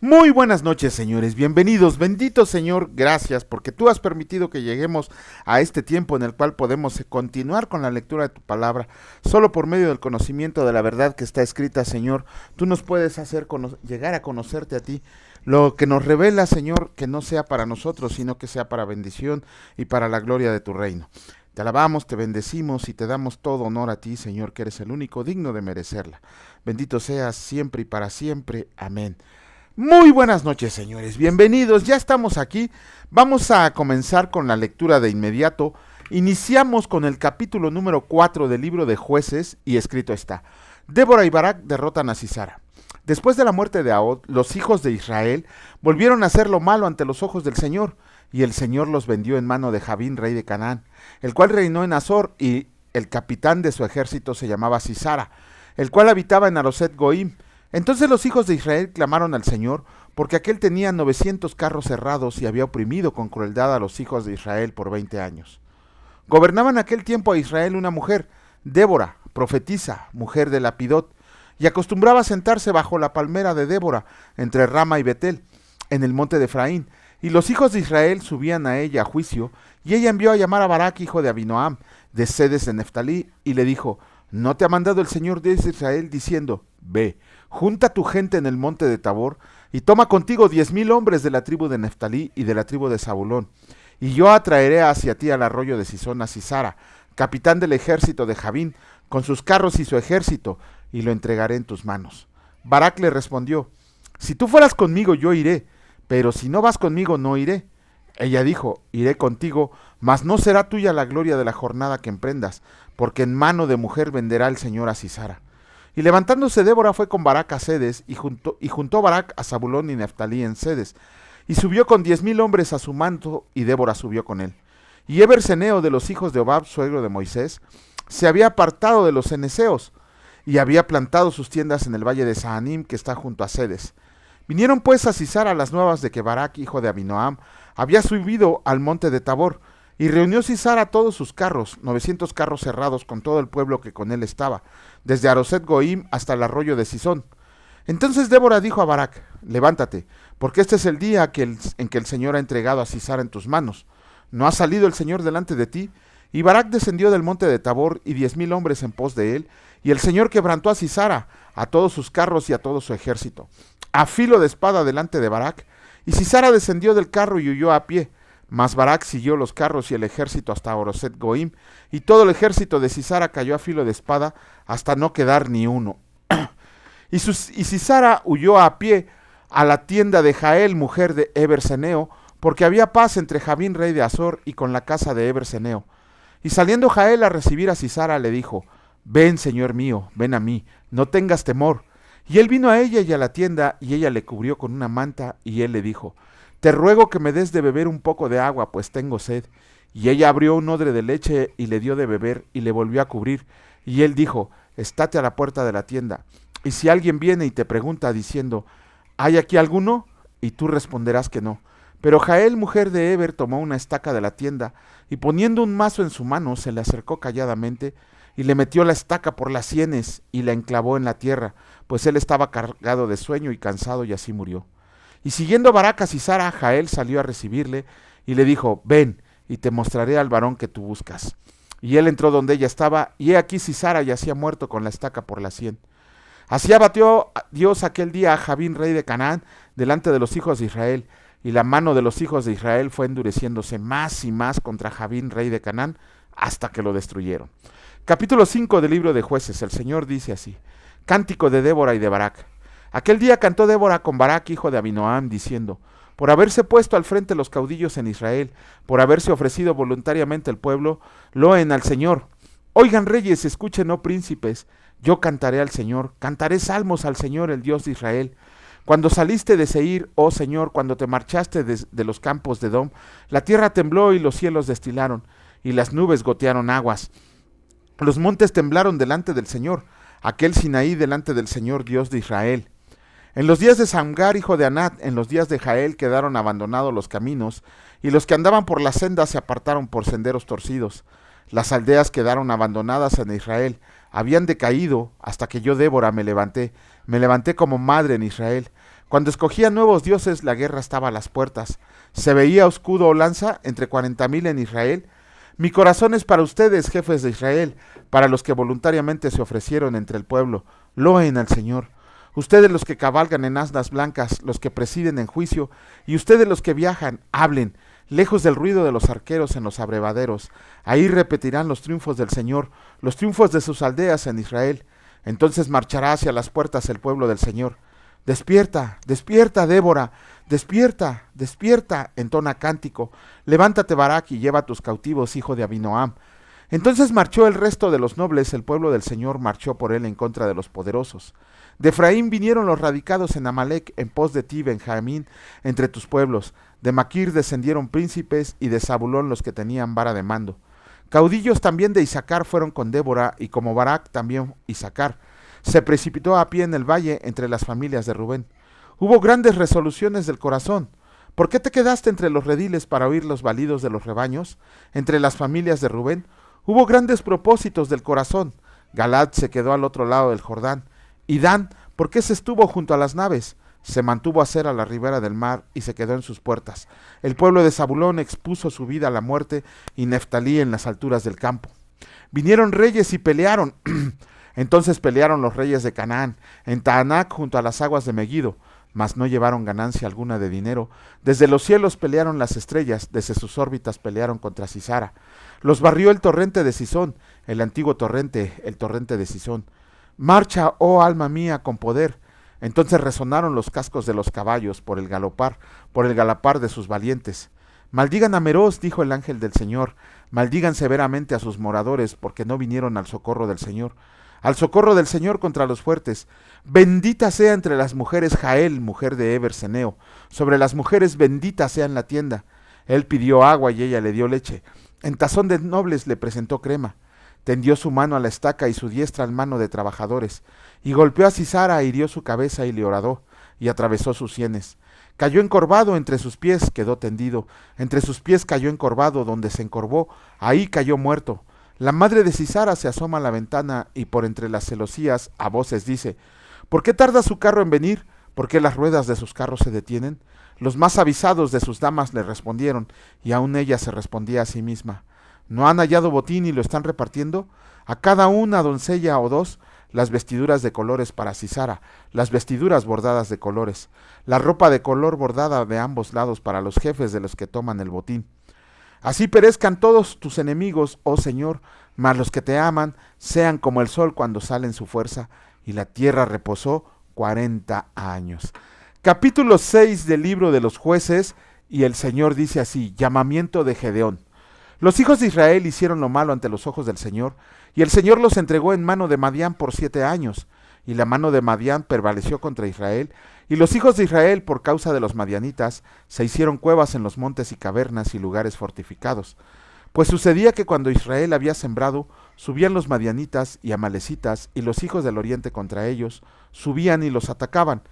Muy buenas noches, señores, bienvenidos, bendito Señor, gracias porque tú has permitido que lleguemos a este tiempo en el cual podemos continuar con la lectura de tu palabra. Solo por medio del conocimiento de la verdad que está escrita, Señor, tú nos puedes hacer llegar a conocerte a ti. Lo que nos revela, Señor, que no sea para nosotros, sino que sea para bendición y para la gloria de tu reino. Te alabamos, te bendecimos y te damos todo honor a ti, Señor, que eres el único digno de merecerla. Bendito seas siempre y para siempre. Amén. Muy buenas noches, señores, bienvenidos, ya estamos aquí, vamos a comenzar con la lectura de inmediato. Iniciamos con el capítulo número 4 del libro de Jueces y escrito está: Débora y Barak derrotan a Sisara. Después de la muerte de Ahod, los hijos de Israel volvieron a hacer lo malo ante los ojos del Señor, y el Señor los vendió en mano de Jabín, rey de Canaán, el cual reinó en Azor, y el capitán de su ejército se llamaba Sisara, el cual habitaba en Aroset Goim. Entonces los hijos de Israel clamaron al Señor, porque aquél tenía 900 carros cerrados y había oprimido con crueldad a los hijos de Israel por 20 años. Gobernaba en aquel tiempo a Israel una mujer, Débora, profetisa, mujer de Lapidot, y acostumbraba a sentarse bajo la palmera de Débora, entre Rama y Betel, en el monte de Efraín, y los hijos de Israel subían a ella a juicio, y ella envió a llamar a Barak, hijo de Abinoam, de Sedes de Neftalí, y le dijo: ¿No te ha mandado el Señor Dios de Israel, diciendo: Ve, junta tu gente en el monte de Tabor, y toma contigo 10,000 hombres de la tribu de Neftalí y de la tribu de Zabulón, y yo atraeré hacia ti al arroyo de Sisón a Sisara, capitán del ejército de Jabín, con sus carros y su ejército, y lo entregaré en tus manos? Barak le respondió: Si tú fueras conmigo, yo iré, pero si no vas conmigo, no iré. Ella dijo: Iré contigo, mas no será tuya la gloria de la jornada que emprendas, porque en mano de mujer venderá el Señor a Sisara. Y levantándose Débora fue con Barak a Sedes, y juntó Barak a Zabulón y Neftalí en Sedes, y subió con 10,000 hombres a su manto, y Débora subió con él. Y Eber-Seneo de los hijos de Obab, suegro de Moisés, se había apartado de los ceneseos, y había plantado sus tiendas en el valle de Saanim, que está junto a Sedes. Vinieron pues a Sisara las nuevas de que Barak, hijo de Abinoam, había subido al monte de Tabor, y reunió Sisara todos sus carros, 900 carros cerrados, con todo el pueblo que con él estaba, desde Aroset Goim hasta el arroyo de Sisón. Entonces Débora dijo a Barak: Levántate, porque este es el día en que el Señor ha entregado a Sisara en tus manos. ¿No ha salido el Señor delante de ti? Y Barak descendió del monte de Tabor, y 10,000 hombres en pos de él, y el Señor quebrantó a Sisara, a todos sus carros y a todo su ejército, a filo de espada delante de Barak. Y Sisara descendió del carro y huyó a pie. Mas Barak siguió los carros y el ejército hasta Aroset Goim, y todo el ejército de Sisara cayó a filo de espada hasta no quedar ni uno. y Sisara huyó a pie a la tienda de Jael, mujer de Eber-Seneo, porque había paz entre Jabín, rey de Azor, y con la casa de Eber-Seneo. Y saliendo Jael a recibir a Sisara, le dijo: Ven, señor mío, ven a mí, no tengas temor. Y él vino a ella y a la tienda, y ella le cubrió con una manta, y él le dijo: Te ruego que me des de beber un poco de agua, pues tengo sed. Y ella abrió un odre de leche y le dio de beber, y le volvió a cubrir. Y él dijo: Estate a la puerta de la tienda, y si alguien viene y te pregunta diciendo: ¿Hay aquí alguno? Y tú responderás que no. Pero Jael, mujer de Eber, tomó una estaca de la tienda, y poniendo un mazo en su mano, se le acercó calladamente, y le metió la estaca por las sienes, y la enclavó en la tierra, pues él estaba cargado de sueño y cansado, y así murió. Y siguiendo Barak a Sisara, Jael salió a recibirle, y le dijo: Ven, y te mostraré al varón que tú buscas. Y él entró donde ella estaba, y he aquí Sisara yacía muerto con la estaca por la sien. Así abatió Dios aquel día a Jabín, rey de Canaán, delante de los hijos de Israel, y la mano de los hijos de Israel fue endureciéndose más y más contra Jabín, rey de Canaán, hasta que lo destruyeron. Capítulo 5 del libro de Jueces. El Señor dice así: Cántico de Débora y de Barak. Aquel día cantó Débora con Barak, hijo de Abinoam, diciendo: Por haberse puesto al frente los caudillos en Israel, por haberse ofrecido voluntariamente el pueblo, loen al Señor. Oigan reyes, escuchen, oh príncipes, yo cantaré al Señor, cantaré salmos al Señor, el Dios de Israel. Cuando saliste de Seir, oh Señor, cuando te marchaste de los campos de Edom, la tierra tembló y los cielos destilaron, y las nubes gotearon aguas. Los montes temblaron delante del Señor, aquel Sinaí delante del Señor Dios de Israel. En los días de Samgar, hijo de Anat, en los días de Jael, quedaron abandonados los caminos, y los que andaban por las sendas se apartaron por senderos torcidos. Las aldeas quedaron abandonadas en Israel, habían decaído hasta que yo, Débora, me levanté como madre en Israel. Cuando escogían nuevos dioses, la guerra estaba a las puertas. Se veía escudo o lanza entre 40,000 en Israel. Mi corazón es para ustedes, jefes de Israel, para los que voluntariamente se ofrecieron entre el pueblo. Loen al Señor. Ustedes los que cabalgan en asnas blancas, los que presiden en juicio, y ustedes los que viajan, hablen, lejos del ruido de los arqueros en los abrevaderos. Ahí repetirán los triunfos del Señor, los triunfos de sus aldeas en Israel. Entonces marchará hacia las puertas el pueblo del Señor. Despierta, despierta, Débora, despierta, despierta, entona cántico. Levántate, Barak, y lleva a tus cautivos, hijo de Abinoam. Entonces marchó el resto de los nobles, el pueblo del Señor marchó por él en contra de los poderosos. De Efraín vinieron los radicados en Amalec, en pos de ti, Benjamín, entre tus pueblos. De Maquir descendieron príncipes, y de Zabulón los que tenían vara de mando. Caudillos también de Isaacar fueron con Débora, y como Barak también Isaacar. Se precipitó a pie en el valle entre las familias de Rubén. Hubo grandes resoluciones del corazón. ¿Por qué te quedaste entre los rediles para oír los balidos de los rebaños? Entre las familias de Rubén hubo grandes propósitos del corazón. Galad se quedó al otro lado del Jordán. Y Dan, ¿por qué se estuvo junto a las naves? Se mantuvo a ser a la ribera del mar y se quedó en sus puertas. El pueblo de Zabulón expuso su vida a la muerte, y Neftalí en las alturas del campo. Vinieron reyes y pelearon. Entonces pelearon los reyes de Canaán, en Taanac junto a las aguas de Megiddo, mas no llevaron ganancia alguna de dinero. Desde los cielos pelearon las estrellas, desde sus órbitas pelearon contra Sisara. Los barrió el torrente de Sisón, el antiguo torrente, el torrente de Sisón. Marcha, oh alma mía, con poder. Entonces resonaron los cascos de los caballos por el galopar de sus valientes. Maldigan a Meroz, dijo el ángel del Señor, maldigan severamente a sus moradores, porque no vinieron al socorro del Señor. Al socorro del Señor contra los fuertes. Bendita sea entre las mujeres Jael, mujer de Eber-Seneo. Sobre las mujeres bendita sea en la tienda. Él pidió agua y ella le dio leche. En tazón de nobles le presentó crema. Tendió su mano a la estaca y su diestra al mano de trabajadores. Y golpeó a Sisara, hirió su cabeza y le horadó, y atravesó sus sienes. Cayó encorvado entre sus pies, quedó tendido. Entre sus pies cayó encorvado, donde se encorvó, ahí cayó muerto. La madre de Sisara se asoma a la ventana y por entre las celosías a voces dice: ¿Por qué tarda su carro en venir? ¿Por qué las ruedas de sus carros se detienen? Los más avisados de sus damas le respondieron, y aún ella se respondía a sí misma: ¿No han hallado botín y lo están repartiendo? A cada una doncella o dos, las vestiduras de colores para Sisara, las vestiduras bordadas de colores, la ropa de color bordada de ambos lados para los jefes de los que toman el botín. Así perezcan todos tus enemigos, oh Señor, mas los que te aman sean como el sol cuando sale en su fuerza. Y la tierra reposó 40 años. Capítulo 6 del libro de los jueces, y el Señor dice así: llamamiento de Gedeón. Los hijos de Israel hicieron lo malo ante los ojos del Señor, y el Señor los entregó en mano de Madián por 7 años. Y la mano de Madián prevaleció contra Israel, y los hijos de Israel, por causa de los madianitas, se hicieron cuevas en los montes y cavernas y lugares fortificados. Pues sucedía que cuando Israel había sembrado, subían los madianitas y amalecitas, y los hijos del oriente contra ellos, subían y los atacaban,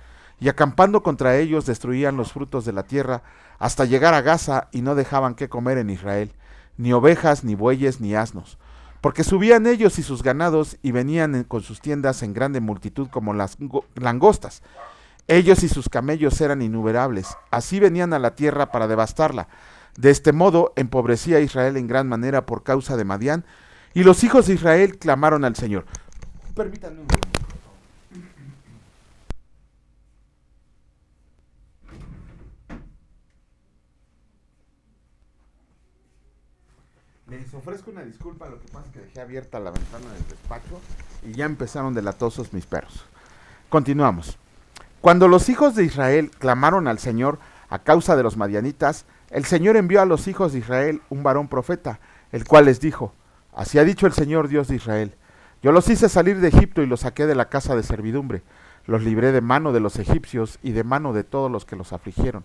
y acampando contra ellos destruían los frutos de la tierra, hasta llegar a Gaza, y no dejaban qué comer en Israel, ni ovejas, ni bueyes, ni asnos. Porque subían ellos y sus ganados, y venían con sus tiendas en grande multitud como las langostas. Ellos y sus camellos eran innumerables, así venían a la tierra para devastarla. De este modo empobrecía a Israel en gran manera por causa de Madián, y los hijos de Israel clamaron al Señor. Permítanme un momento. Les ofrezco una disculpa, lo que pasa es que dejé abierta la ventana del despacho y ya empezaron de latosos mis perros. Continuamos. Cuando los hijos de Israel clamaron al Señor a causa de los madianitas, el Señor envió a los hijos de Israel un varón profeta, el cual les dijo: así ha dicho el Señor Dios de Israel: yo los hice salir de Egipto y los saqué de la casa de servidumbre, los libré de mano de los egipcios y de mano de todos los que los afligieron,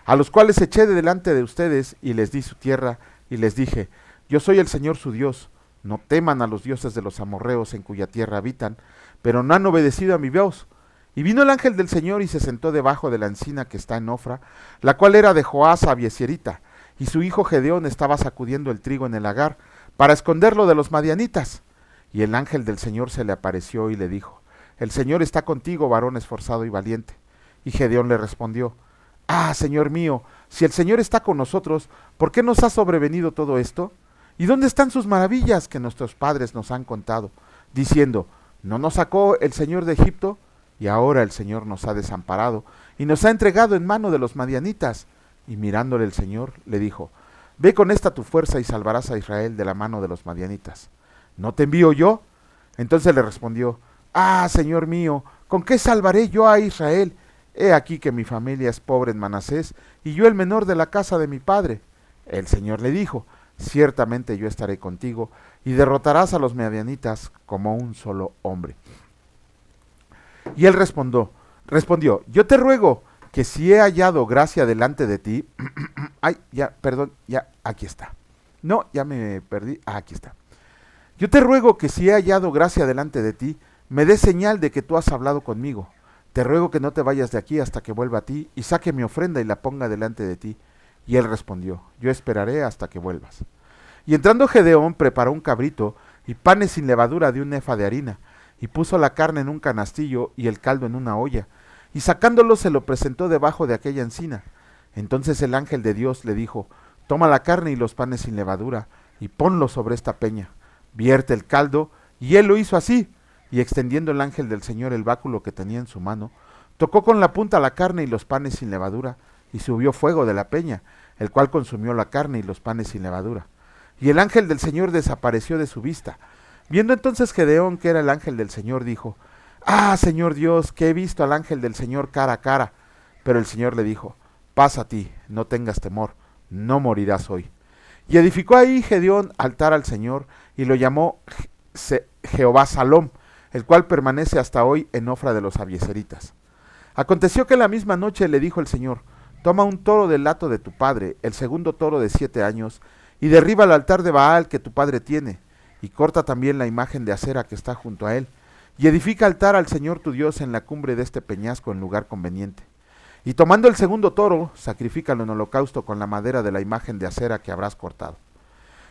a los cuales eché de delante de ustedes y les di su tierra, y les dije: yo soy el Señor su Dios. No teman a los dioses de los amorreos en cuya tierra habitan, pero no han obedecido a mi voz. Y vino el ángel del Señor y se sentó debajo de la encina que está en Ofra, la cual era de Joás Abiesierita, y su hijo Gedeón estaba sacudiendo el trigo en el lagar, para esconderlo de los madianitas. Y el ángel del Señor se le apareció y le dijo: el Señor está contigo, varón esforzado y valiente. Y Gedeón le respondió: Ah, Señor mío, si el Señor está con nosotros, ¿por qué nos ha sobrevenido todo esto? ¿Y dónde están sus maravillas que nuestros padres nos han contado, diciendo: ¿No nos sacó el Señor de Egipto? Y ahora el Señor nos ha desamparado y nos ha entregado en mano de los madianitas. Y mirándole el Señor, le dijo: Ve con esta tu fuerza y salvarás a Israel de la mano de los madianitas. ¿No te envío yo? Entonces le respondió: Ah, Señor mío, ¿con qué salvaré yo a Israel? He aquí que mi familia es pobre en Manasés, y yo el menor de la casa de mi padre. El Señor le dijo: Ciertamente yo estaré contigo, y derrotarás a los madianitas como un solo hombre. Y él respondió: Yo te ruego que si he hallado gracia delante de ti, ay, ya, perdón, ya, aquí está. No, ya me perdí, aquí está. Yo te ruego que si he hallado gracia delante de ti, me des señal de que tú has hablado conmigo. Te ruego que no te vayas de aquí hasta que vuelva a ti, y saque mi ofrenda y la ponga delante de ti. Y él respondió: Yo esperaré hasta que vuelvas. Y entrando Gedeón preparó un cabrito y panes sin levadura de un efa de harina, y puso la carne en un canastillo y el caldo en una olla, y sacándolo se lo presentó debajo de aquella encina. Entonces el ángel de Dios le dijo: Toma la carne y los panes sin levadura, y ponlo sobre esta peña, vierte el caldo, y él lo hizo así, y extendiendo el ángel del Señor el báculo que tenía en su mano, tocó con la punta la carne y los panes sin levadura, y subió fuego de la peña, el cual consumió la carne y los panes sin levadura. Y el ángel del Señor desapareció de su vista. Viendo entonces Gedeón que era el ángel del Señor, dijo: Ah, Señor Dios, que he visto al ángel del Señor cara a cara. Pero el Señor le dijo: Pasa a ti, no tengas temor, no morirás hoy. Y edificó ahí Gedeón altar al Señor, y lo llamó Jehová Salom, el cual permanece hasta hoy en Ofra de los abiezeritas. Aconteció que la misma noche le dijo el Señor: Toma un toro del hato de tu padre, el segundo toro de 7 años, y derriba el altar de Baal que tu padre tiene, y corta también la imagen de acera que está junto a él, y edifica altar al Señor tu Dios en la cumbre de este peñasco en lugar conveniente. Y tomando el segundo toro, sacrifícalo en holocausto con la madera de la imagen de acera que habrás cortado.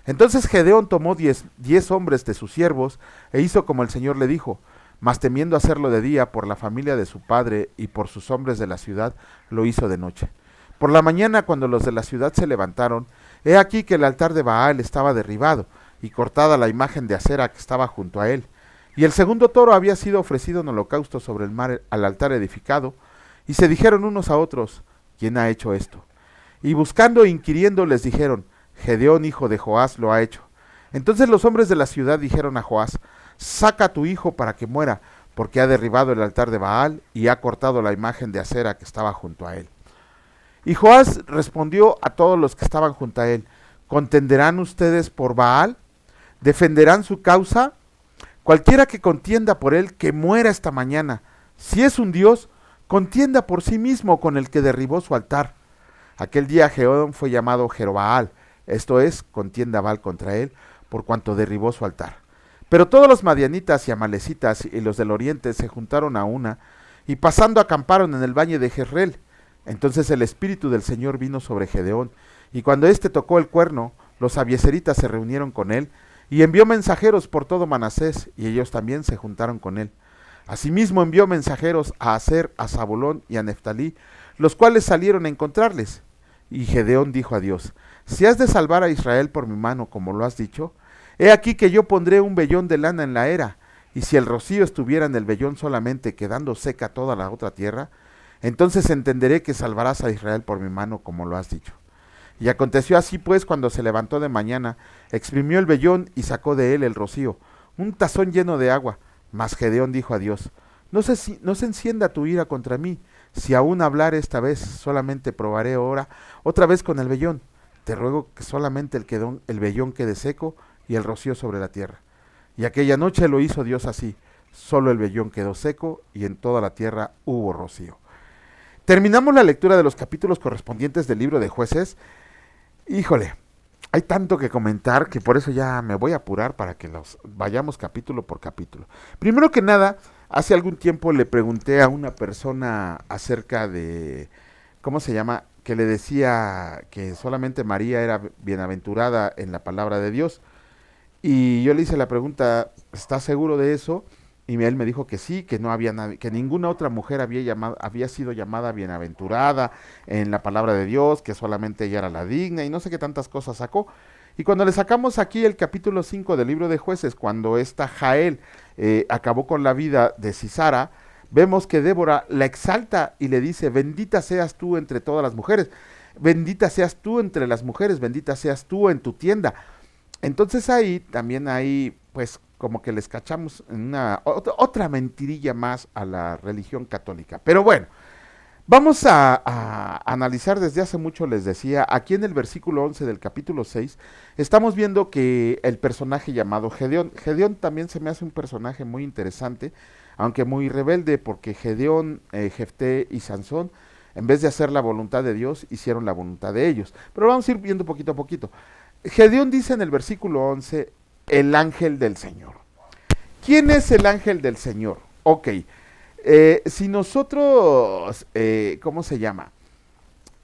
Entonces Gedeón tomó 10 hombres de sus siervos, e hizo como el Señor le dijo, mas temiendo hacerlo de día por la familia de su padre y por sus hombres de la ciudad, lo hizo de noche. Por la mañana, cuando los de la ciudad se levantaron, he aquí que el altar de Baal estaba derribado, y cortada la imagen de acera que estaba junto a él. Y el segundo toro había sido ofrecido en holocausto sobre el mar al altar edificado, y se dijeron unos a otros: ¿Quién ha hecho esto? Y buscando e inquiriendo les dijeron: Gedeón, hijo de Joás, lo ha hecho. Entonces los hombres de la ciudad dijeron a Joás: Saca a tu hijo para que muera, porque ha derribado el altar de Baal y ha cortado la imagen de acera que estaba junto a él. Y Joás respondió a todos los que estaban junto a él: ¿Contenderán ustedes por Baal? ¿Defenderán su causa? Cualquiera que contienda por él, que muera esta mañana. Si es un dios, contienda por sí mismo con el que derribó su altar. Aquel día Gedeón fue llamado Jerobbaal, esto es, contienda Baal contra él, por cuanto derribó su altar. Pero todos los madianitas y amalecitas y los del oriente se juntaron a una, y pasando acamparon en el valle de Jezreel. Entonces el espíritu del Señor vino sobre Gedeón, y cuando éste tocó el cuerno, los abiezeritas se reunieron con él, y envió mensajeros por todo Manasés, y ellos también se juntaron con él. Asimismo envió mensajeros a Aser, a Zabulón y a Neftalí, los cuales salieron a encontrarles. Y Gedeón dijo a Dios: Si has de salvar a Israel por mi mano, como lo has dicho, he aquí que yo pondré un vellón de lana en la era, y si el rocío estuviera en el vellón solamente, quedando seca toda la otra tierra, entonces entenderé que salvarás a Israel por mi mano, como lo has dicho. Y aconteció así pues, cuando se levantó de mañana, exprimió el vellón y sacó de él el rocío, un tazón lleno de agua. Mas Gedeón dijo a Dios: no se encienda tu ira contra mí, si aún hablar esta vez, solamente probaré ahora otra vez con el vellón. Te ruego que solamente el vellón quede seco y el rocío sobre la tierra. Y aquella noche lo hizo Dios así, solo el vellón quedó seco y en toda la tierra hubo rocío. Terminamos la lectura de los capítulos correspondientes del libro de Jueces. Híjole, hay tanto que comentar que por eso ya me voy a apurar para que los vayamos capítulo por capítulo. Primero que nada, hace algún tiempo le pregunté a una persona acerca de, ¿cómo se llama?, que le decía que solamente María era bienaventurada en la palabra de Dios. Y yo le hice la pregunta: ¿estás seguro de eso? Y él me dijo que sí, que no había nadie, que ninguna otra mujer había sido llamada bienaventurada en la palabra de Dios, que solamente ella era la digna y no sé qué tantas cosas sacó. Y cuando le sacamos aquí el capítulo 5 del libro de Jueces, cuando esta Jael acabó con la vida de Sisara, vemos que Débora la exalta y le dice, bendita seas tú entre todas las mujeres, bendita seas tú entre las mujeres, bendita seas tú en tu tienda. Entonces ahí también hay, pues, como que les cachamos en otra mentirilla más a la religión católica. Pero bueno, vamos a analizar desde hace mucho, les decía, aquí en el versículo 11 del capítulo 6, estamos viendo que el personaje llamado Gedeón también se me hace un personaje muy interesante, aunque muy rebelde, porque Gedeón, Jefté y Sansón, en vez de hacer la voluntad de Dios, hicieron la voluntad de ellos. Pero vamos a ir viendo poquito a poquito. Gedeón dice en el versículo 11, el ángel del Señor. ¿Quién es el ángel del Señor? Ok, si nosotros, ¿cómo se llama?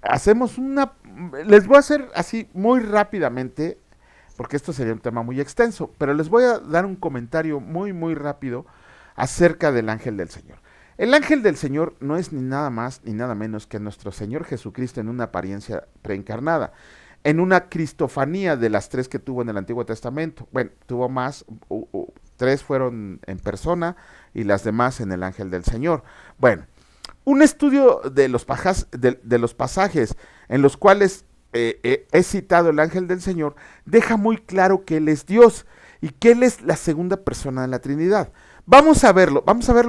Hacemos les voy a hacer así muy rápidamente, porque esto sería un tema muy extenso, pero les voy a dar un comentario muy rápido acerca del ángel del Señor. El ángel del Señor no es ni nada más ni nada menos que nuestro Señor Jesucristo en una apariencia preencarnada, en una cristofanía de las 3 que tuvo en el Antiguo Testamento. Bueno, tuvo más, 3 fueron en persona y las demás en el ángel del Señor. Bueno, un estudio de los pasajes en los cuales he citado el ángel del Señor deja muy claro que Él es Dios y que Él es la segunda persona de la Trinidad. Vamos a verlo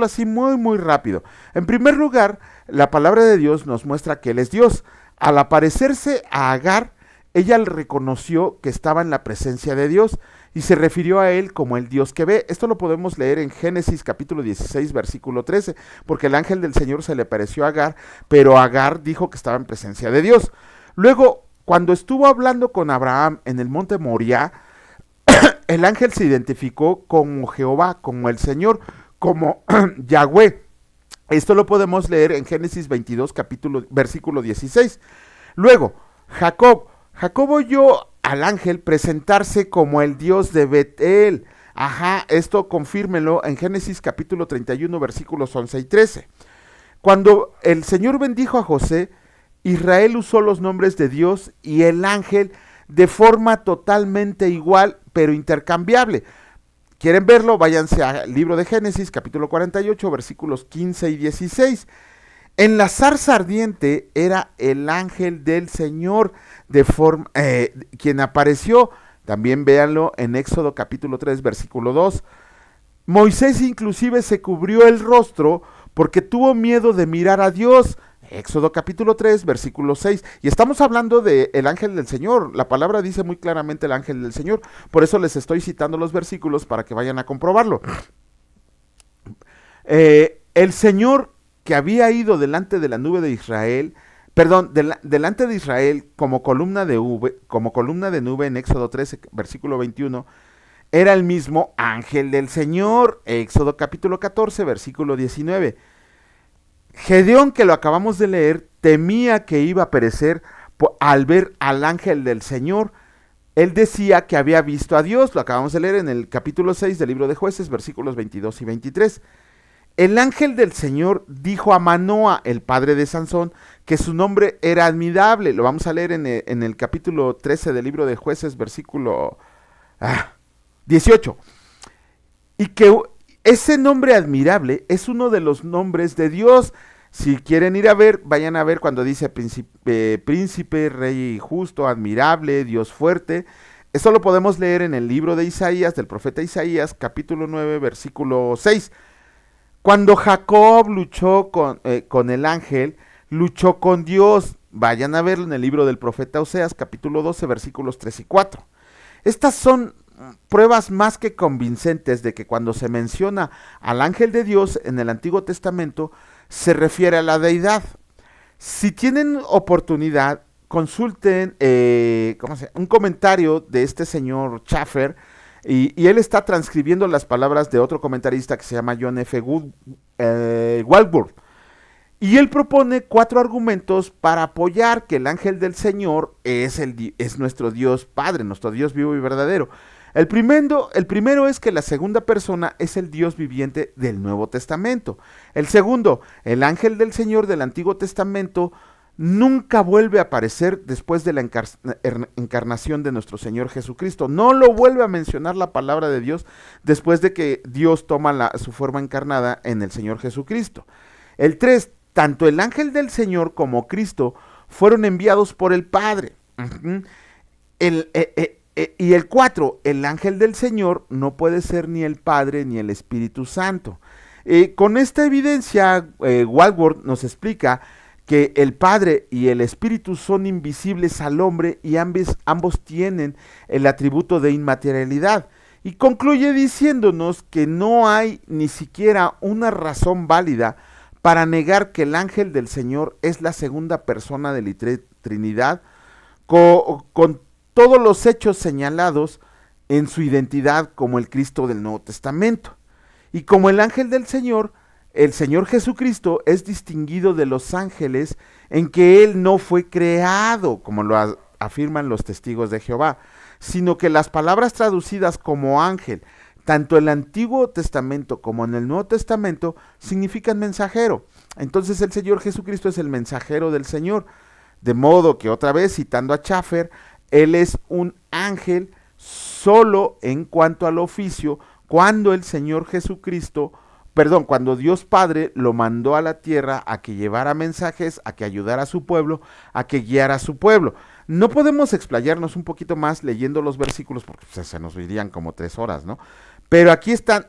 así muy rápido. En primer lugar, la palabra de Dios nos muestra que Él es Dios. Al aparecerse a Agar, ella reconoció que estaba en la presencia de Dios y se refirió a Él como el Dios que ve. Esto lo podemos leer en Génesis capítulo 16, versículo 13, porque el ángel del Señor se le apareció a Agar, pero Agar dijo que estaba en presencia de Dios. Luego, cuando estuvo hablando con Abraham en el monte Moriah, el ángel se identificó como Jehová, como el Señor, como Yahweh. Esto lo podemos leer en Génesis 22, versículo 16. Luego, Jacob oyó al ángel presentarse como el Dios de Betel. Ajá, esto confírmelo en Génesis capítulo 31, versículos 11 y 13. Cuando el Señor bendijo a José, Israel usó los nombres de Dios y el ángel de forma totalmente igual, pero intercambiable. ¿Quieren verlo? Váyanse al libro de Génesis, capítulo 48, versículos 15 y 16. En la zarza ardiente era el ángel del Señor, quien apareció, también véanlo en Éxodo capítulo 3, versículo 2. Moisés inclusive se cubrió el rostro porque tuvo miedo de mirar a Dios. Éxodo capítulo 3, versículo 6. Y estamos hablando del ángel del Señor. La palabra dice muy claramente el ángel del Señor. Por eso les estoy citando los versículos para que vayan a comprobarlo. El Señor que había ido delante de la nube de Israel, delante de Israel como columna de nube en Éxodo 13, versículo 21, era el mismo ángel del Señor. Éxodo capítulo 14, versículo 19. Gedeón, que lo acabamos de leer, temía que iba a perecer al ver al ángel del Señor. Él decía que había visto a Dios, lo acabamos de leer en el capítulo 6 del libro de Jueces, versículos 22 y 23. El ángel del Señor dijo a Manoa, el padre de Sansón, que su nombre era admirable. Lo vamos a leer en el capítulo 13 del libro de Jueces, versículo 18. Y que ese nombre admirable es uno de los nombres de Dios. Si quieren ir a ver, vayan a ver cuando dice príncipe, rey justo, admirable, Dios fuerte. Esto lo podemos leer en el libro de Isaías, del profeta Isaías, capítulo 9, versículo 6. Cuando Jacob luchó con el ángel, luchó con Dios. Vayan a verlo en el libro del profeta Oseas, capítulo 12, versículos 3 y 4. Estas son pruebas más que convincentes de que cuando se menciona al ángel de Dios en el Antiguo Testamento, se refiere a la deidad. Si tienen oportunidad, consulten un comentario de este señor Schaffer, y él está transcribiendo las palabras de otro comentarista que se llama John F. Walworth. Y él propone 4 argumentos para apoyar que el ángel del Señor es nuestro Dios Padre, nuestro Dios vivo y verdadero. El primero es que la segunda persona es el Dios viviente del Nuevo Testamento. El segundo, el ángel del Señor del Antiguo Testamento nunca vuelve a aparecer después de la encarnación de nuestro Señor Jesucristo. No lo vuelve a mencionar la palabra de Dios después de que Dios toma su forma encarnada en el Señor Jesucristo. El 3, tanto el ángel del Señor como Cristo fueron enviados por el Padre. Y el 4, el ángel del Señor no puede ser ni el Padre ni el Espíritu Santo. Con esta evidencia, Walworth nos explica que el Padre y el Espíritu son invisibles al hombre y ambos tienen el atributo de inmaterialidad. Y concluye diciéndonos que no hay ni siquiera una razón válida para negar que el ángel del Señor es la segunda persona de la Trinidad, con todos los hechos señalados en su identidad como el Cristo del Nuevo Testamento. Y como el ángel del Señor, el Señor Jesucristo es distinguido de los ángeles en que Él no fue creado, como lo afirman los testigos de Jehová, sino que las palabras traducidas como ángel, tanto en el Antiguo Testamento como en el Nuevo Testamento, significan mensajero. Entonces el Señor Jesucristo es el mensajero del Señor. De modo que, otra vez citando a Schaffer, Él es un ángel solo en cuanto al oficio, cuando el Señor Jesucristo, cuando Dios Padre lo mandó a la tierra a que llevara mensajes, a que ayudara a su pueblo, a que guiara a su pueblo. No podemos explayarnos un poquito más leyendo los versículos porque se nos irían como 3 horas, ¿no? Pero aquí están,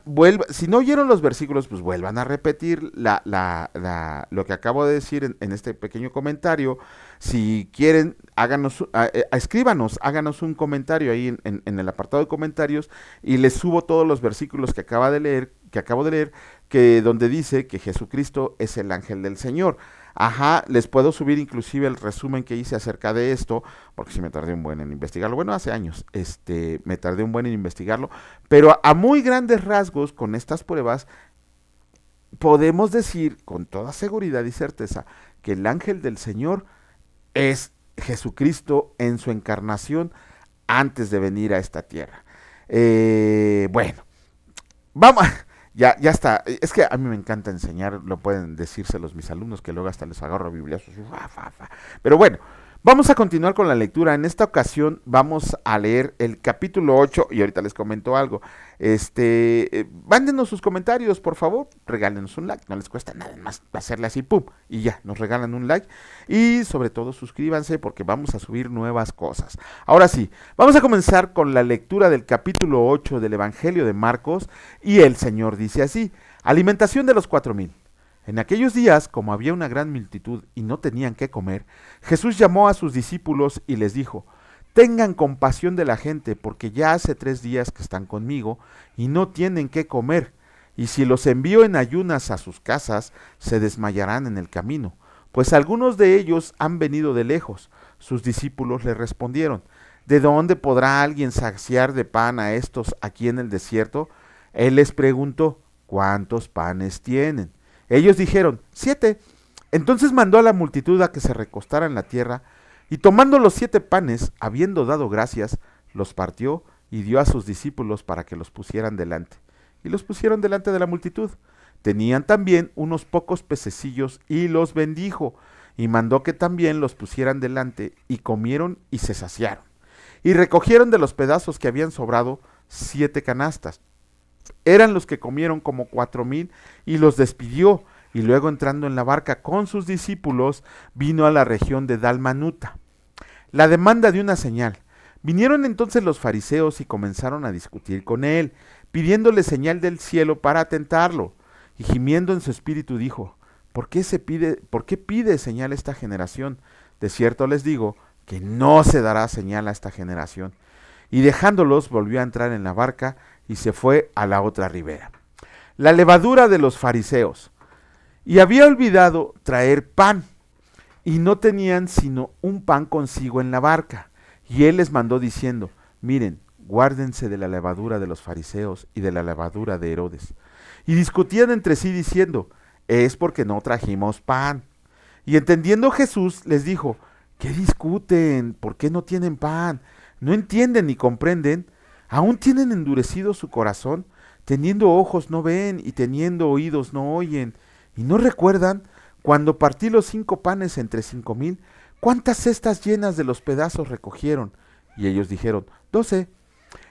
si no oyeron los versículos, pues vuelvan a repetir lo que acabo de decir en este pequeño comentario. Si quieren, escríbanos, háganos un comentario ahí en el apartado de comentarios y les subo todos los versículos que acabo de leer, donde dice que Jesucristo es el ángel del Señor. Les puedo subir inclusive el resumen que hice acerca de esto, porque sí me tardé un buen en investigarlo. Bueno, hace años, me tardé un buen en investigarlo, pero a muy grandes rasgos, con estas pruebas, podemos decir con toda seguridad y certeza que el ángel del Señor es Jesucristo en su encarnación antes de venir a esta tierra. Bueno, vamos. Ya está, es que a mí me encanta enseñar, lo pueden decírselos mis alumnos, que luego hasta les agarro bibliazos. Pero bueno, vamos a continuar con la lectura. En esta ocasión vamos a leer el capítulo 8 y ahorita les comento algo. Mándenos sus comentarios, por favor, regálenos un like, no les cuesta nada más hacerle así, pum, y ya, nos regalan un like. Y sobre todo suscríbanse porque vamos a subir nuevas cosas. Ahora sí, vamos a comenzar con la lectura del capítulo 8 del Evangelio de Marcos, y el Señor dice así: alimentación de los 4,000. En aquellos días, como había una gran multitud y no tenían qué comer, Jesús llamó a sus discípulos y les dijo: tengan compasión de la gente, porque ya hace 3 días que están conmigo y no tienen qué comer, y si los envío en ayunas a sus casas, se desmayarán en el camino, pues algunos de ellos han venido de lejos. Sus discípulos le respondieron: ¿de dónde podrá alguien saciar de pan a estos aquí en el desierto? Él les preguntó: ¿cuántos panes tienen? Ellos dijeron: 7. Entonces mandó a la multitud a que se recostara en la tierra, y tomando los 7 panes, habiendo dado gracias, los partió y dio a sus discípulos para que los pusieran delante. Y los pusieron delante de la multitud. Tenían también unos pocos pececillos y los bendijo, y mandó que también los pusieran delante, y comieron y se saciaron. Y recogieron de los pedazos que habían sobrado 7 canastas. Eran los que comieron como 4,000, y los despidió, y luego entrando en la barca con sus discípulos, vino a la región de Dalmanuta. La demanda de una señal. Vinieron entonces los fariseos y comenzaron a discutir con él, pidiéndole señal del cielo para tentarlo. Y gimiendo en su espíritu dijo: ¿Por qué pide señal esta generación? De cierto les digo que no se dará señal a esta generación. Y dejándolos volvió a entrar en la barca y se fue a la otra ribera. La levadura de los fariseos. Y había olvidado traer pan, y no tenían sino un pan consigo en la barca. Y él les mandó diciendo: miren, guárdense de la levadura de los fariseos y de la levadura de Herodes. Y discutían entre sí diciendo: es porque no trajimos pan. Y entendiendo Jesús les dijo: ¿qué discuten? ¿Por qué no tienen pan? ¿No entienden ni comprenden? ¿Aún tienen endurecido su corazón? Teniendo ojos no ven y teniendo oídos no oyen. ¿Y no recuerdan cuando partí los 5 panes entre 5,000? ¿Cuántas cestas llenas de los pedazos recogieron? Y ellos dijeron, 12.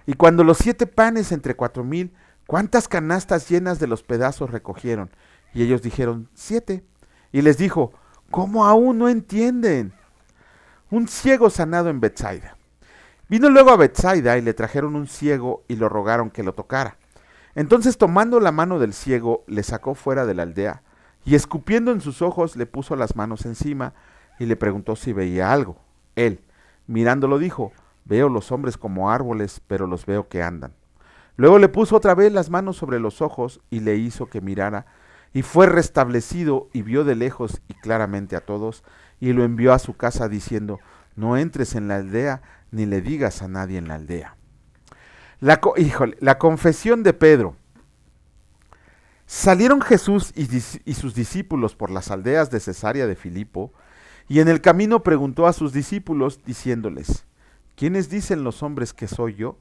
Y cuando los 7 panes entre 4,000, ¿cuántas canastas llenas de los pedazos recogieron? Y ellos dijeron, 7. Y les dijo, ¿cómo aún no entienden? Un ciego sanado en Betsaida. Vino luego a Betsaida y le trajeron un ciego y lo rogaron que lo tocara. Entonces tomando la mano del ciego le sacó fuera de la aldea y escupiendo en sus ojos le puso las manos encima y le preguntó si veía algo. Él, mirándolo, dijo, veo los hombres como árboles, pero los veo que andan. Luego le puso otra vez las manos sobre los ojos y le hizo que mirara, y fue restablecido y vio de lejos y claramente a todos, y lo envió a su casa diciendo, no entres en la aldea ni le digas a nadie en la aldea. La confesión de Pedro. Salieron Jesús y sus discípulos por las aldeas de Cesarea de Filipo, y en el camino preguntó a sus discípulos, diciéndoles, ¿quiénes dicen los hombres que soy yo?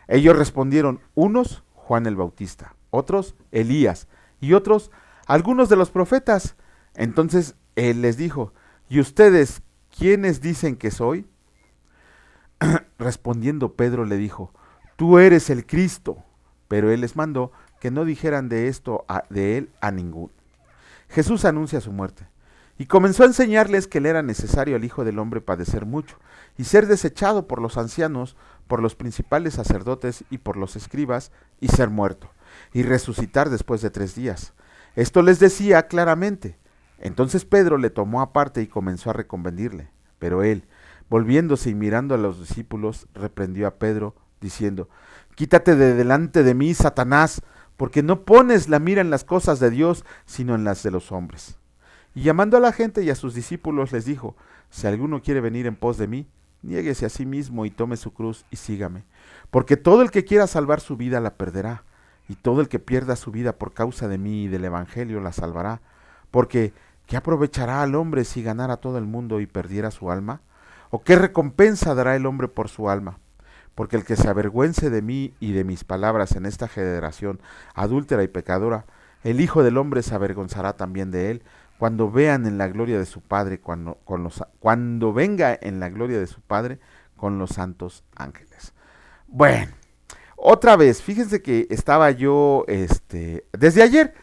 Ellos respondieron, unos, Juan el Bautista, otros, Elías, y otros, algunos de los profetas. Entonces él les dijo, ¿y ustedes quiénes dicen que soy? Respondiendo Pedro le dijo, tú eres el Cristo. Pero él les mandó que no dijeran de esto de él a ninguno. Jesús anuncia su muerte. Y comenzó a enseñarles que le era necesario al Hijo del Hombre padecer mucho, y ser desechado por los ancianos, por los principales sacerdotes y por los escribas, y ser muerto, y resucitar después de 3 días. Esto les decía claramente. Entonces Pedro le tomó aparte y comenzó a reconvenirle. Pero él, volviéndose y mirando a los discípulos, reprendió a Pedro, diciendo, quítate de delante de mí, Satanás, porque no pones la mira en las cosas de Dios, sino en las de los hombres. Y llamando a la gente y a sus discípulos les dijo, si alguno quiere venir en pos de mí, niéguese a sí mismo y tome su cruz y sígame. Porque todo el que quiera salvar su vida la perderá, y todo el que pierda su vida por causa de mí y del Evangelio la salvará. Porque, ¿qué aprovechará al hombre si ganara todo el mundo y perdiera su alma? ¿O qué recompensa dará el hombre por su alma? Porque el que se avergüence de mí y de mis palabras en esta generación adúltera y pecadora, el Hijo del Hombre se avergonzará también de él, cuando vean en la gloria de su Padre, cuando venga en la gloria de su Padre con los santos ángeles. Bueno, otra vez, fíjense que estaba yo, desde ayer,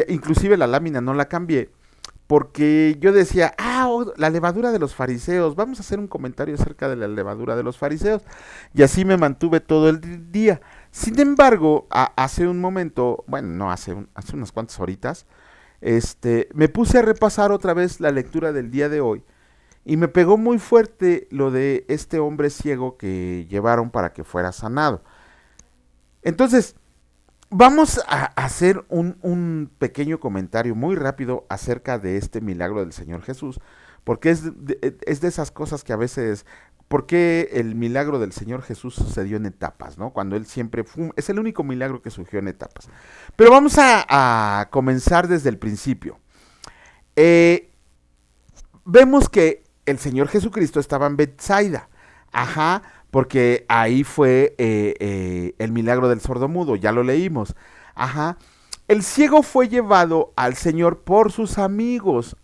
inclusive la lámina no la cambié, porque yo decía, la levadura de los fariseos, vamos a hacer un comentario acerca de la levadura de los fariseos, y así me mantuve todo el día. Sin embargo, hace un momento, bueno, no, hace unas cuantas horitas, me puse a repasar otra vez la lectura del día de hoy, y me pegó muy fuerte lo de este hombre ciego que llevaron para que fuera sanado. Entonces, vamos a hacer un pequeño comentario muy rápido acerca de este milagro del Señor Jesús, porque es de esas cosas que a veces, ¿por qué el milagro del Señor Jesús sucedió en etapas, ¿no? Cuando Él siempre es el único milagro que surgió en etapas. Pero vamos a comenzar desde el principio. Vemos que el Señor Jesucristo estaba en Betsaida, porque ahí fue el milagro del sordomudo, ya lo leímos. El ciego fue llevado al Señor por sus amigos,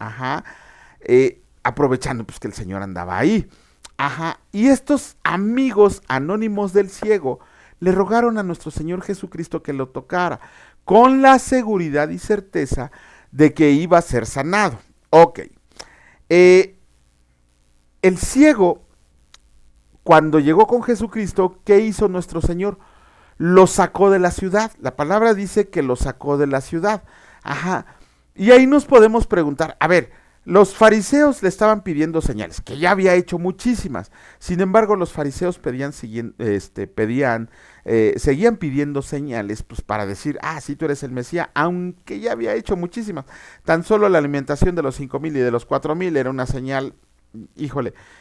aprovechando pues que el Señor andaba ahí. Y estos amigos anónimos del ciego le rogaron a nuestro Señor Jesucristo que lo tocara, con la seguridad y certeza de que iba a ser sanado. Ok. El ciego, cuando llegó con Jesucristo, ¿qué hizo nuestro Señor? Lo sacó de la ciudad. La palabra dice que lo sacó de la ciudad. Y ahí nos podemos preguntar, a ver, los fariseos le estaban pidiendo señales, que ya había hecho muchísimas. Sin embargo, los fariseos seguían pidiendo señales, pues para decir, sí, tú eres el Mesías, aunque ya había hecho muchísimas. Tan solo la alimentación de los 5,000 y de los 4,000 era una señal,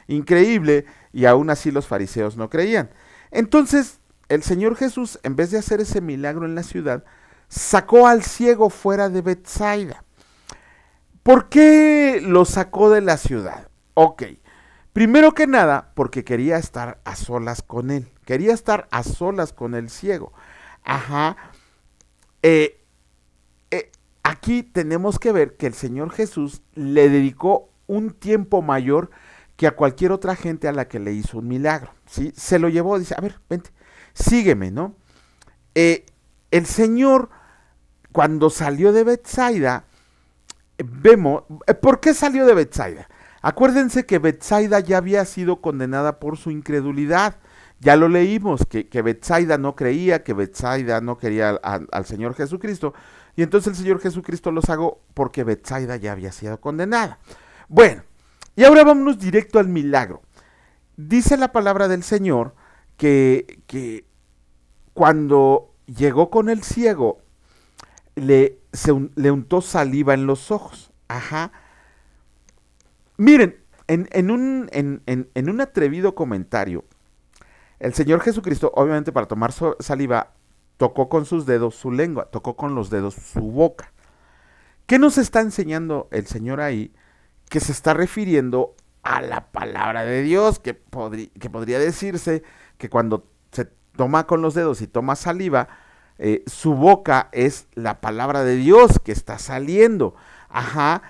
increíble, y aún así los fariseos no creían. Entonces, el Señor Jesús, en vez de hacer ese milagro en la ciudad, sacó al ciego fuera de Betsaida. ¿Por qué lo sacó de la ciudad? Ok, primero que nada, porque quería estar a solas con él. quería estar a solas con el ciego. Ajá. Eh, Aquí tenemos que ver que el Señor Jesús le dedicó un tiempo mayor que a cualquier otra gente a la que le hizo un milagro, ¿sí? Se lo llevó, dice, a ver, vente, sígueme, ¿no? Eh, el Señor, cuando salió de Betsaida, vemos, ¿por qué salió de Betsaida? Acuérdense que Betsaida ya había sido condenada por su incredulidad. Ya lo leímos, que Betsaida no creía, que Betsaida no quería al Señor Jesucristo. Y entonces el Señor Jesucristo los sacó porque Betsaida ya había sido condenada. Bueno, y ahora vámonos directo al milagro. Dice la palabra del Señor que cuando llegó con el ciego, le untó saliva en los ojos. Ajá. Miren, en un atrevido comentario, el Señor Jesucristo, obviamente para tomar saliva, tocó con sus dedos su lengua, tocó con los dedos su boca. ¿Qué nos está enseñando el Señor ahí? Que se está refiriendo a la palabra de Dios, que podría decirse que cuando se toma con los dedos y toma saliva, su boca es la palabra de Dios que está saliendo. Ajá.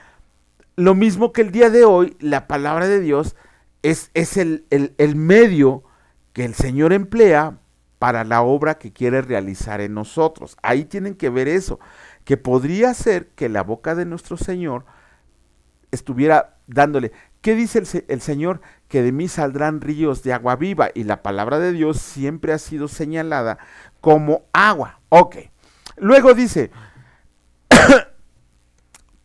Lo mismo que el día de hoy, la palabra de Dios es el medio que el Señor emplea para la obra que quiere realizar en nosotros. Ahí tienen que ver eso, que podría ser que la boca de nuestro Señor estuviera dándole, ¿qué dice el Señor? Que de mí saldrán ríos de agua viva, y la palabra de Dios siempre ha sido señalada como agua. Ok. Luego dice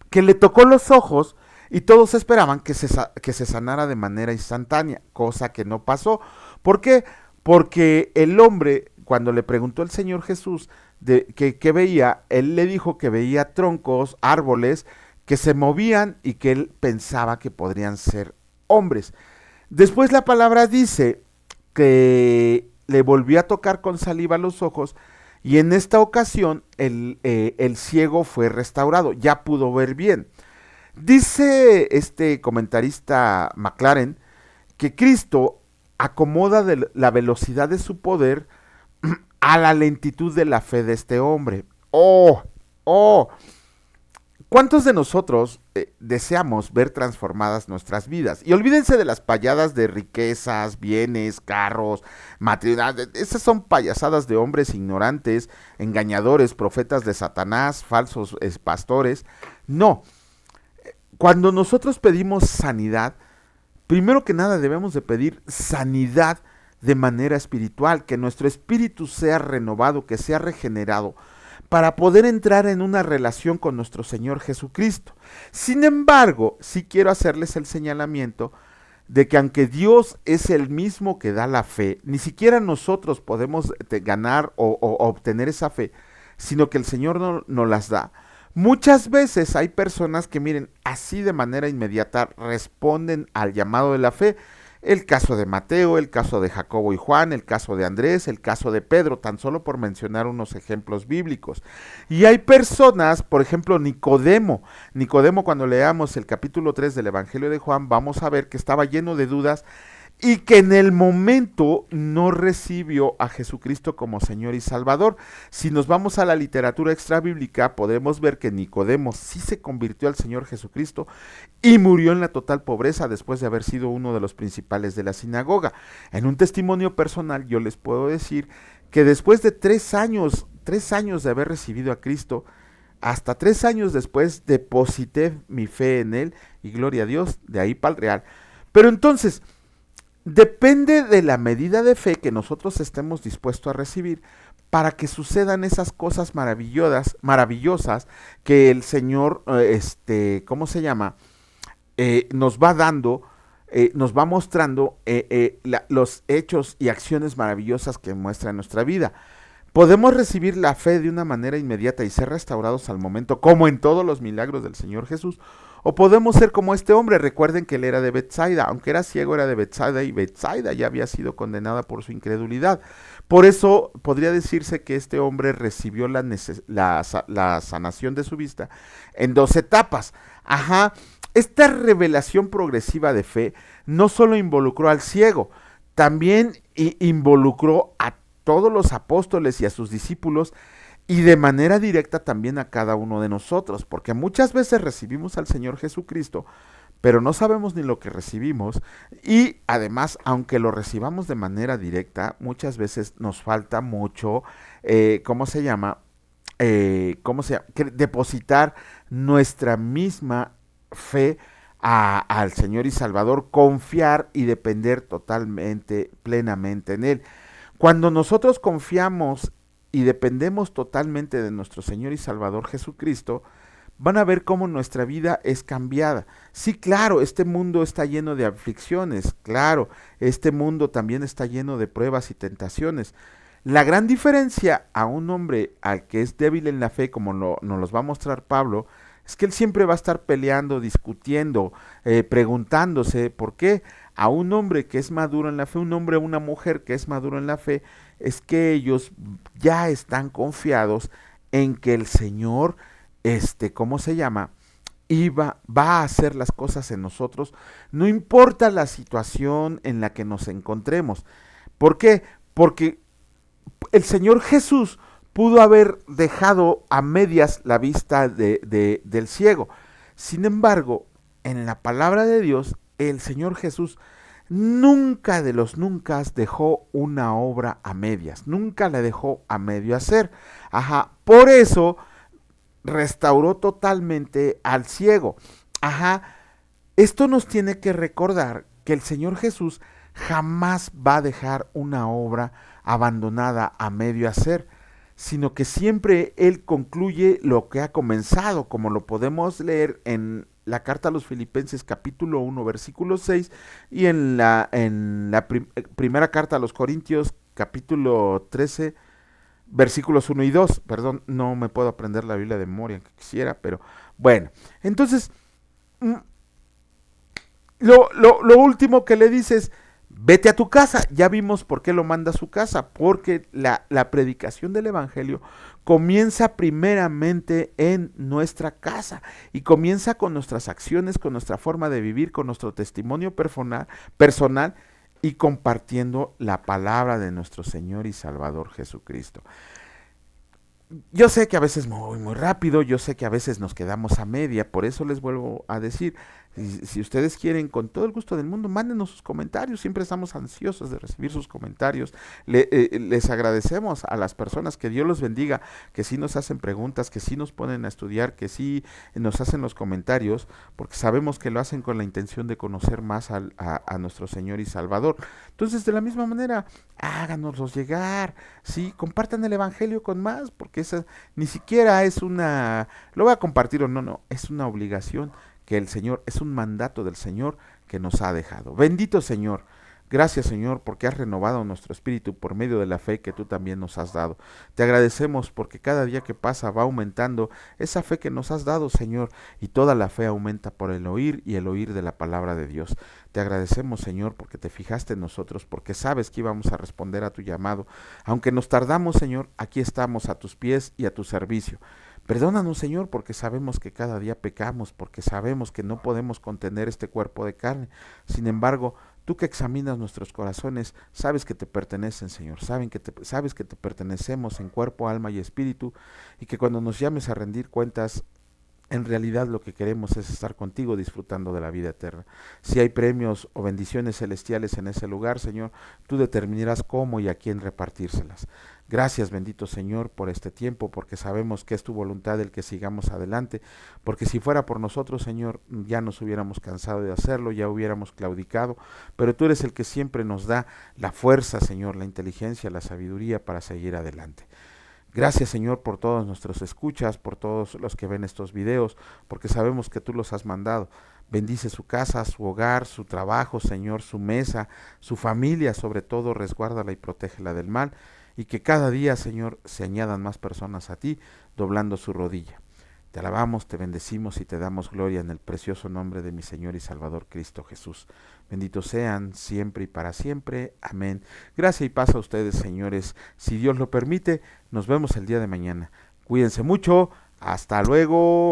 que le tocó los ojos y todos esperaban que se sanara de manera instantánea, cosa que no pasó. ¿Por qué? Porque el hombre, cuando le preguntó el Señor Jesús qué veía, él le dijo que veía troncos, árboles que se movían y que él pensaba que podrían ser hombres. Después la palabra dice que le volvió a tocar con saliva los ojos y en esta ocasión el ciego fue restaurado, ya pudo ver bien. Dice este comentarista McLaren que Cristo acomoda la velocidad de su poder a la lentitud de la fe de este hombre. Oh, ¿cuántos de nosotros deseamos ver transformadas nuestras vidas? Y olvídense de las payadas de riquezas, bienes, carros, material. Esas son payasadas de hombres ignorantes, engañadores, profetas de Satanás, falsos pastores. No, cuando nosotros pedimos sanidad, primero que nada debemos de pedir sanidad de manera espiritual, que nuestro espíritu sea renovado, que sea regenerado, para poder entrar en una relación con nuestro Señor Jesucristo. Sin embargo, sí quiero hacerles el señalamiento de que aunque Dios es el mismo que da la fe, ni siquiera nosotros podemos ganar o obtener esa fe, sino que el Señor nos las da. Muchas veces hay personas que, miren, así de manera inmediata responden al llamado de la fe. El caso de Mateo, el caso de Jacobo y Juan, el caso de Andrés, el caso de Pedro, tan solo por mencionar unos ejemplos bíblicos. Y hay personas, por ejemplo, Nicodemo, cuando leamos el capítulo 3 del Evangelio de Juan, vamos a ver que estaba lleno de dudas y que en el momento no recibió a Jesucristo como Señor y Salvador. Si nos vamos a la literatura extrabíblica, podemos ver que Nicodemo sí se convirtió al Señor Jesucristo y murió en la total pobreza después de haber sido uno de los principales de la sinagoga. En un testimonio personal yo les puedo decir que después de 3 años de haber recibido a Cristo, hasta 3 años después deposité mi fe en Él y gloria a Dios, de ahí para el real. Pero entonces, depende de la medida de fe que nosotros estemos dispuestos a recibir para que sucedan esas cosas maravillosas que el Señor, ¿cómo se llama? Nos va dando, nos va mostrando los hechos y acciones maravillosas que muestra en nuestra vida. Podemos recibir la fe de una manera inmediata y ser restaurados al momento, como en todos los milagros del Señor Jesús. O podemos ser como este hombre. Recuerden que él era de Betsaida, aunque era ciego, era de Betsaida, y Betsaida ya había sido condenada por su incredulidad. Por eso podría decirse que este hombre recibió la sanación de su vista en 2 etapas. Ajá. Esta revelación progresiva de fe no solo involucró al ciego, también involucró a todos los apóstoles y a sus discípulos y de manera directa también a cada uno de nosotros, porque muchas veces recibimos al Señor Jesucristo, pero no sabemos ni lo que recibimos y además, aunque lo recibamos de manera directa, muchas veces nos falta mucho, ¿cómo se llama? Depositar nuestra misma fe al Señor y Salvador, confiar y depender totalmente, plenamente en Él. Cuando nosotros confiamos y dependemos totalmente de nuestro Señor y Salvador Jesucristo, van a ver cómo nuestra vida es cambiada. Sí, claro, este mundo está lleno de aflicciones, claro, este mundo también está lleno de pruebas y tentaciones. La gran diferencia a un hombre al que es débil en la fe, como nos los va a mostrar Pablo, es que él siempre va a estar peleando, discutiendo, preguntándose por qué. A un hombre que es maduro en la fe, un hombre o una mujer que es maduro en la fe, es que ellos ya están confiados en que el Señor, ¿cómo se llama? Va a hacer las cosas en nosotros, no importa la situación en la que nos encontremos. ¿Por qué? Porque el Señor Jesús pudo haber dejado a medias la vista del ciego. Sin embargo, en la palabra de Dios, el Señor Jesús nunca de los nunca dejó una obra a medias, nunca la dejó a medio hacer. Ajá, por eso restauró totalmente al ciego. Ajá, esto nos tiene que recordar que el Señor Jesús jamás va a dejar una obra abandonada a medio hacer, sino que siempre Él concluye lo que ha comenzado, como lo podemos leer en la carta a los Filipenses capítulo 1 versículo 6 y en la primera carta a los Corintios capítulo 13 versículos 1 y 2, perdón, no me puedo aprender la Biblia de memoria que quisiera, pero bueno, entonces lo último que le dices, vete a tu casa. Ya vimos por qué lo manda a su casa, porque la predicación del Evangelio comienza primeramente en nuestra casa y comienza con nuestras acciones, con nuestra forma de vivir, con nuestro testimonio personal y compartiendo la palabra de nuestro Señor y Salvador Jesucristo. Yo sé que a veces muy rápido, yo sé que a veces nos quedamos a media, por eso les vuelvo a decir, si ustedes quieren, con todo el gusto del mundo, mándenos sus comentarios, siempre estamos ansiosos de recibir sus comentarios. Les agradecemos a las personas, que Dios los bendiga, que sí nos hacen preguntas, que sí nos ponen a estudiar, que sí nos hacen los comentarios, porque sabemos que lo hacen con la intención de conocer más a nuestro Señor y Salvador. Entonces, de la misma manera, háganoslos llegar, sí, compartan el Evangelio con más, porque esa ni siquiera es lo voy a compartir o no, es una obligación que el Señor, es un mandato del Señor que nos ha dejado. Bendito Señor, gracias Señor porque has renovado nuestro espíritu por medio de la fe que tú también nos has dado. Te agradecemos porque cada día que pasa va aumentando esa fe que nos has dado, Señor, y toda la fe aumenta por el oír y el oír de la palabra de Dios. Te agradecemos, Señor, porque te fijaste en nosotros, porque sabes que íbamos a responder a tu llamado. Aunque nos tardamos, Señor, aquí estamos a tus pies y a tu servicio. Perdónanos, Señor, porque sabemos que cada día pecamos, porque sabemos que no podemos contener este cuerpo de carne. Sin embargo, tú que examinas nuestros corazones, sabes que te pertenecen, Señor. Sabes que te pertenecemos en cuerpo, alma y espíritu, y que cuando nos llames a rendir cuentas, en realidad lo que queremos es estar contigo disfrutando de la vida eterna. Si hay premios o bendiciones celestiales en ese lugar, Señor, tú determinarás cómo y a quién repartírselas. Gracias, bendito Señor, por este tiempo, porque sabemos que es tu voluntad el que sigamos adelante, porque si fuera por nosotros, Señor, ya nos hubiéramos cansado de hacerlo, ya hubiéramos claudicado, pero tú eres el que siempre nos da la fuerza, Señor, la inteligencia, la sabiduría para seguir adelante. Gracias, Señor, por todos nuestros escuchas, por todos los que ven estos videos, porque sabemos que tú los has mandado. Bendice su casa, su hogar, su trabajo, Señor, su mesa, su familia, sobre todo, resguárdala y protégela del mal, y que cada día, Señor, se añadan más personas a ti, doblando su rodilla. Te alabamos, te bendecimos y te damos gloria en el precioso nombre de mi Señor y Salvador Cristo Jesús. Benditos sean siempre y para siempre. Amén. Gracia y paz a ustedes, señores. Si Dios lo permite, nos vemos el día de mañana. Cuídense mucho. Hasta luego.